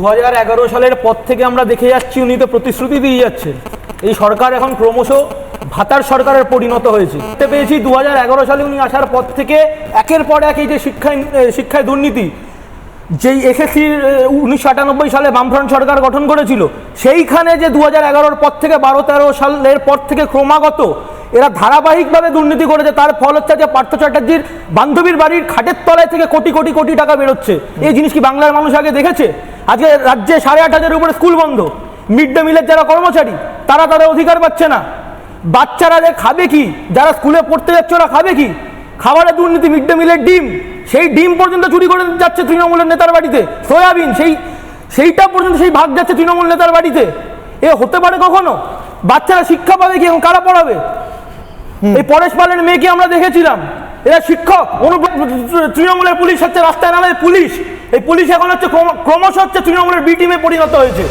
2011 সালের পর থেকে আমরা দেখে যাচ্ছি উনি তো প্রতিশ্রুতি দিয়ে যাচ্ছেন। এই সরকার এখন ক্রমশ ভাতার সরকারের পরিণত হয়েছে। দেখতে পেয়েছি 2011 সালে উনি আসার পর থেকে একের পর এক এই যে শিক্ষায় দুর্নীতি, যেই এসএসসি 1998 সালে বামফ্রন্ট সরকার গঠন করেছিল, সেইখানে যে 2011 পর থেকে 12-13 সালের পর থেকে ক্রমাগত এরা ধারাবাহিকভাবে দুর্নীতি করেছে। তার ফল হচ্ছে যে পার্থ চ্যাটার্জির বান্ধবীর বাড়ির খাটের তলায় থেকে কোটি কোটি কোটি টাকা বেরোচ্ছে। এই জিনিস কি বাংলার মানুষ আগে দেখেছে? আজকে রাজ্যে 8,500-এর উপরে স্কুল বন্ধ, মিড ডে মিলের যারা কর্মচারী তারা তাদের অধিকার পাচ্ছে না। বাচ্চারা খাবে কি? যারা স্কুলে পড়তে যাচ্ছে ওরা খাবে কি? খাবারের দুর্নীতি, মিড ডে মিলের ডিম, সেই ডিম পর্যন্ত চুরি করে যাচ্ছে তৃণমূলের নেতার বাড়িতে। সয়াবিন, সেইটা পর্যন্ত সেই ভাগ যাচ্ছে তৃণমূল নেতার বাড়িতে। এ হতে পারে কখনো? বাচ্চারা শিক্ষা পাবে কি? এখন কারা পড়াবে? এই পরেশ পালের মেয়েকে আমরা দেখেছিলাম, এরা শিক্ষক। তৃণমূলের পুলিশ হচ্ছে রাস্তায় নামে পুলিশ। এই পুলিশ এখন হচ্ছে ক্রমশ হচ্ছে তৃণমূলের বি টিমে পরিণত হয়েছে।